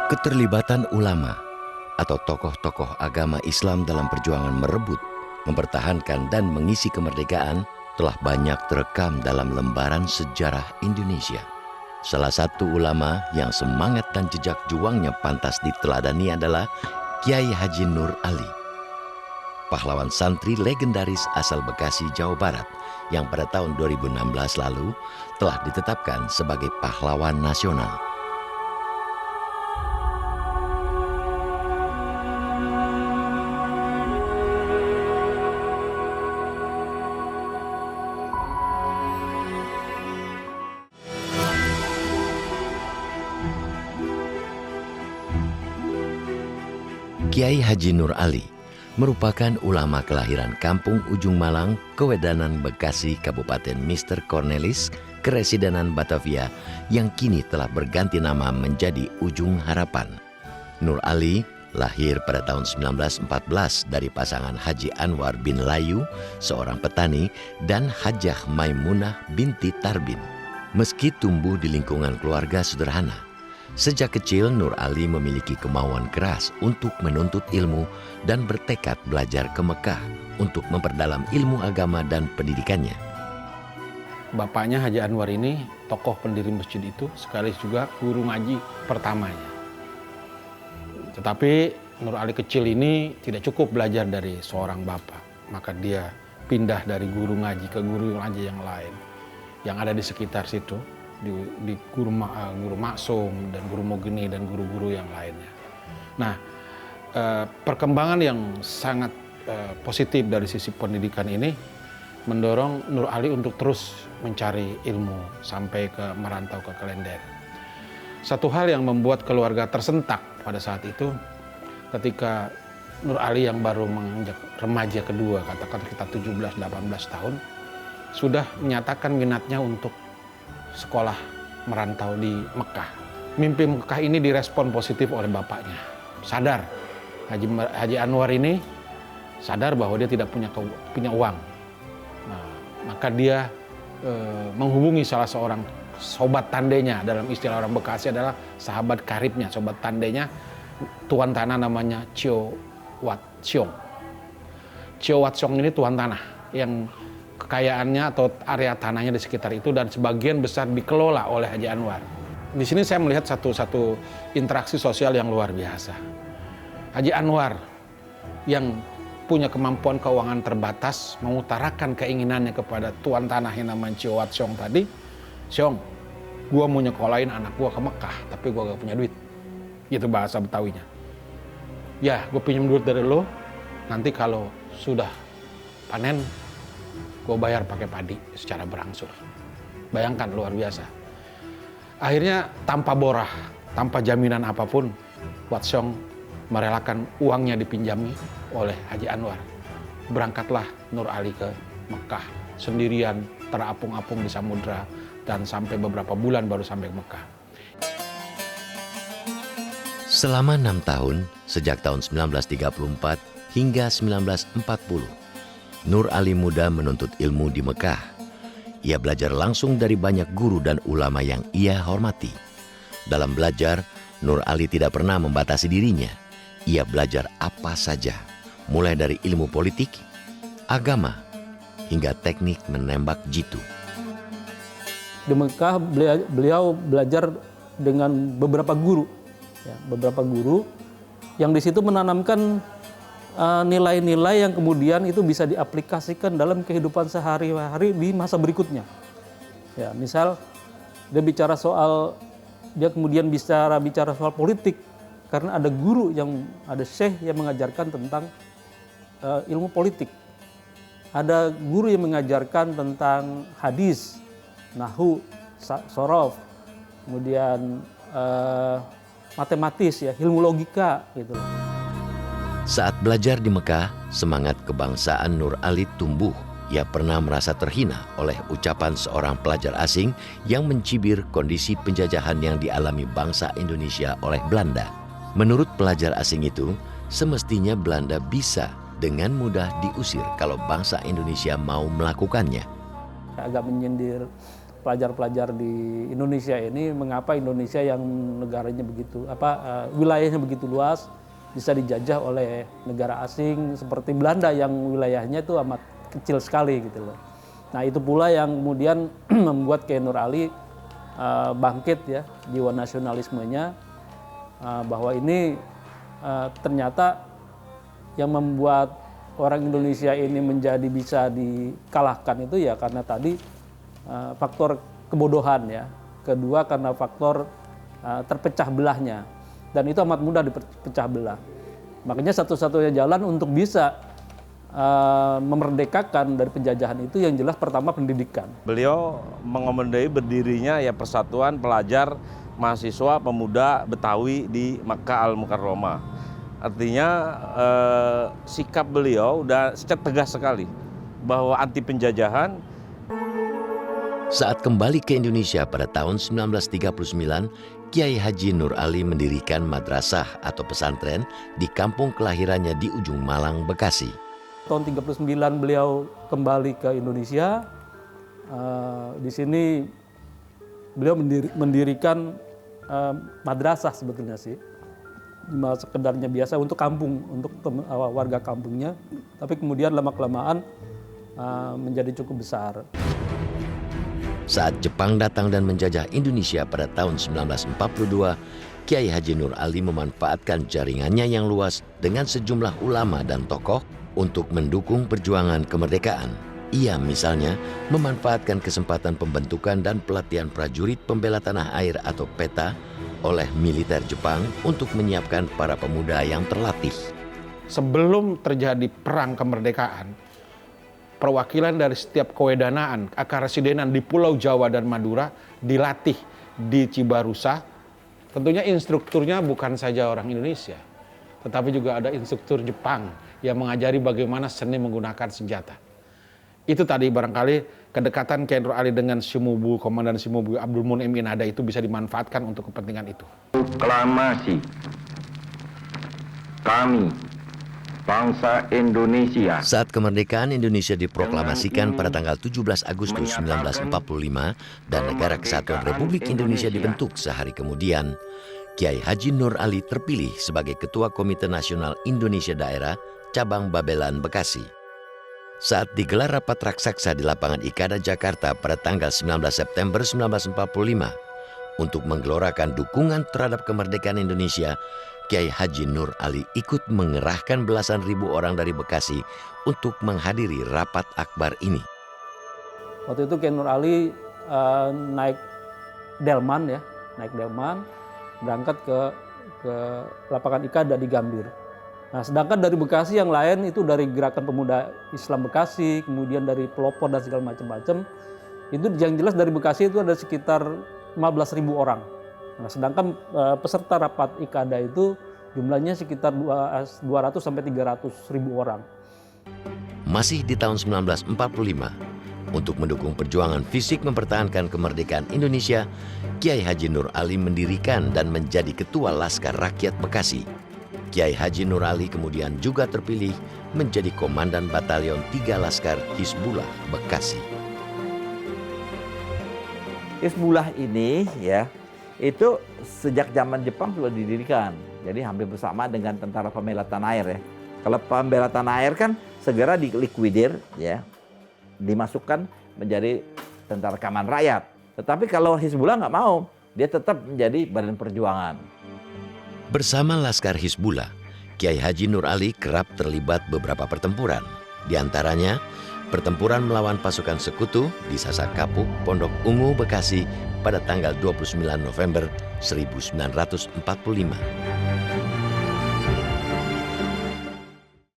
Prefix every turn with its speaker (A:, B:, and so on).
A: Keterlibatan ulama atau tokoh-tokoh agama Islam dalam perjuangan merebut, mempertahankan dan mengisi kemerdekaan telah banyak terekam dalam lembaran sejarah Indonesia. Salah satu ulama yang semangat dan jejak juangnya pantas diteladani adalah Kiai Haji Nur Ali, pahlawan santri legendaris asal Bekasi, Jawa Barat, yang pada tahun 2016 lalu telah ditetapkan sebagai pahlawan nasional. Kiai Haji Nur Ali merupakan ulama kelahiran Kampung Ujung Malang, Kewedanan, Bekasi, Kabupaten Mister Cornelis, Keresidenan Batavia, yang kini telah berganti nama menjadi Ujung Harapan. Nur Ali lahir pada tahun 1914 dari pasangan Haji Anwar bin Layu, seorang petani, dan Hajah Maimunah binti Tarbin. Meski tumbuh di lingkungan keluarga sederhana, sejak kecil Nur Ali memiliki kemauan keras untuk menuntut ilmu dan bertekad belajar ke Mekah untuk memperdalam ilmu agama dan pendidikannya.
B: Bapaknya Haji Anwar ini tokoh pendiri masjid itu, sekaligus juga guru ngaji pertamanya. Tetapi Nur Ali kecil ini tidak cukup belajar dari seorang bapak, maka dia pindah dari guru ngaji ke guru ngaji yang lain yang ada di sekitar situ. Di guru Maksum dan guru Mogeni dan guru-guru yang lainnya. Nah, perkembangan yang sangat positif dari sisi pendidikan ini mendorong Nur Ali untuk terus mencari ilmu sampai ke merantau ke Klender. Satu hal yang membuat keluarga tersentak pada saat itu ketika Nur Ali yang baru menginjak remaja kedua, katakan kita 17-18 tahun, sudah menyatakan minatnya untuk sekolah merantau di Mekah. Mimpi Mekah ini direspon positif oleh bapaknya. Sadar, Haji Anwar ini sadar bahwa dia tidak punya uang. Nah, maka dia menghubungi salah seorang sobat tandenya, dalam istilah orang Bekasi adalah sahabat karibnya, sobat tandenya, tuan tanah namanya Cio Wat Siong. Cio Wat Siong ini tuan tanah yang kekayaannya atau area tanahnya di sekitar itu dan sebagian besar dikelola oleh Haji Anwar. Di sini saya melihat satu interaksi sosial yang luar biasa. Haji Anwar yang punya kemampuan keuangan terbatas mengutarakan keinginannya kepada tuan tanah yang namanya Cio Wat Siong tadi, "Siong, gua mau nyekolahin anak gua ke Mekah, tapi gua gak punya duit." Gitu bahasa Betawinya. "Ya, gue pinjam duit dari lo, nanti kalau sudah panen gue bayar pakai padi secara berangsur." Bayangkan, luar biasa. Akhirnya tanpa borah, tanpa jaminan apapun, Wat Siong merelakan uangnya dipinjami oleh Haji Anwar. Berangkatlah Nur Ali ke Mekah sendirian, terapung-apung di samudra, dan sampai beberapa bulan baru sampai ke Mekah.
A: Selama 6 tahun, sejak tahun 1934 hingga 1940, Nur Ali muda menuntut ilmu di Mekah. Ia belajar langsung dari banyak guru dan ulama yang ia hormati. Dalam belajar, Nur Ali tidak pernah membatasi dirinya. Ia belajar apa saja, mulai dari ilmu politik, agama, hingga teknik menembak jitu.
C: Di Mekah beliau belajar dengan beberapa guru, yang di situ menanamkan nilai-nilai yang kemudian itu bisa diaplikasikan dalam kehidupan sehari-hari di masa berikutnya. Ya, misal dia kemudian bicara soal politik karena ada guru ada syekh yang mengajarkan tentang ilmu politik. Ada guru yang mengajarkan tentang hadis, nahwu, sorof, kemudian matematis, ya, ilmu logika gitu.
A: Saat belajar di Mekah, semangat kebangsaan Nur Ali tumbuh. Ia pernah merasa terhina oleh ucapan seorang pelajar asing yang mencibir kondisi penjajahan yang dialami bangsa Indonesia oleh Belanda. Menurut pelajar asing itu, semestinya Belanda bisa dengan mudah diusir kalau bangsa Indonesia mau melakukannya.
C: Agak menyindir pelajar-pelajar di Indonesia ini mengapa Indonesia yang negaranya begitu wilayahnya begitu luas bisa dijajah oleh negara asing seperti Belanda yang wilayahnya itu amat kecil sekali gitu loh. Nah itu pula yang kemudian membuat Kiai Nur Ali bangkit ya jiwa nasionalismenya bahwa ini ternyata yang membuat orang Indonesia ini menjadi bisa dikalahkan itu ya karena tadi faktor kebodohan ya, kedua karena faktor terpecah belahnya dan itu amat mudah dipecah belah. Makanya satu-satunya jalan untuk bisa memerdekakan dari penjajahan itu yang jelas pertama pendidikan.
D: Beliau mengomentari berdirinya ya Persatuan Pelajar Mahasiswa Pemuda Betawi di Makkah Al-Mukarramah. Artinya sikap beliau udah tegas sekali bahwa anti penjajahan.
A: Saat kembali ke Indonesia pada tahun 1939, Kiai Haji Nur Ali mendirikan madrasah atau pesantren di kampung kelahirannya di Ujung Malang, Bekasi.
C: Tahun 39 beliau kembali ke Indonesia. Di sini beliau mendirikan madrasah sebetulnya sih. Sekedarnya biasa untuk kampung, untuk warga kampungnya. Tapi kemudian lama-kelamaan menjadi cukup besar.
A: Saat Jepang datang dan menjajah Indonesia pada tahun 1942, Kiai Haji Nur Ali memanfaatkan jaringannya yang luas dengan sejumlah ulama dan tokoh untuk mendukung perjuangan kemerdekaan. Ia misalnya memanfaatkan kesempatan pembentukan dan pelatihan prajurit pembela tanah air atau PETA oleh militer Jepang untuk menyiapkan para pemuda yang terlatih.
B: Sebelum terjadi perang kemerdekaan, perwakilan dari setiap kewedanaan, akaresidenan di Pulau Jawa dan Madura dilatih di Cibarusa. Tentunya instrukturnya bukan saja orang Indonesia, tetapi juga ada instruktur Jepang yang mengajari bagaimana seni menggunakan senjata. Itu tadi barangkali kedekatan Kiai Nur Ali dengan Shimobu, Komandan Shimobu Abdul Munim Inada itu bisa dimanfaatkan untuk kepentingan itu.
E: Proklamasi kami bangsa Indonesia.
A: Saat kemerdekaan Indonesia diproklamasikan pada tanggal 17 Agustus 1945 dan Negara Kesatuan Republik Indonesia dibentuk sehari kemudian, Kiai Haji Nur Ali terpilih sebagai Ketua Komite Nasional Indonesia Daerah Cabang Babelan, Bekasi. Saat digelar rapat raksasa di lapangan Ikada Jakarta pada tanggal 19 September 1945 untuk menggelorakan dukungan terhadap kemerdekaan Indonesia, Kiai Haji Nur Ali ikut mengerahkan belasan ribu orang dari Bekasi untuk menghadiri rapat akbar ini.
C: Waktu itu Kiai Nur Ali naik delman, berangkat ke lapangan Ikada di Gambir. Nah, sedangkan dari Bekasi yang lain itu dari Gerakan Pemuda Islam Bekasi, kemudian dari pelopor dan segala macam-macam. Itu yang jelas dari Bekasi itu ada sekitar 15.000 orang. Nah, sedangkan peserta rapat Ikada itu jumlahnya sekitar 200 sampai 300.000 orang.
A: Masih di tahun 1945, untuk mendukung perjuangan fisik mempertahankan kemerdekaan Indonesia, Kiai Haji Nur Ali mendirikan dan menjadi Ketua Laskar Rakyat Bekasi. Kiai Haji Nur Ali kemudian juga terpilih menjadi Komandan Batalion 3 Laskar Hizbullah Bekasi.
F: Hizbullah ini ya, itu sejak zaman Jepang sudah didirikan. Jadi hampir bersama dengan Tentara Pembela Tanah Air ya. Kalau Pembela Tanah Air kan segera dilikuidir ya, dimasukkan menjadi Tentara Keamanan Rakyat. Tetapi kalau Hizbullah nggak mau, dia tetap menjadi Badan Perjuangan.
A: Bersama Laskar Hizbullah, Kiai Haji Nur Ali kerap terlibat beberapa pertempuran. Di antaranya, pertempuran melawan pasukan sekutu di Sasak Kapuk, Pondok Ungu, Bekasi pada tanggal 29 November 1945.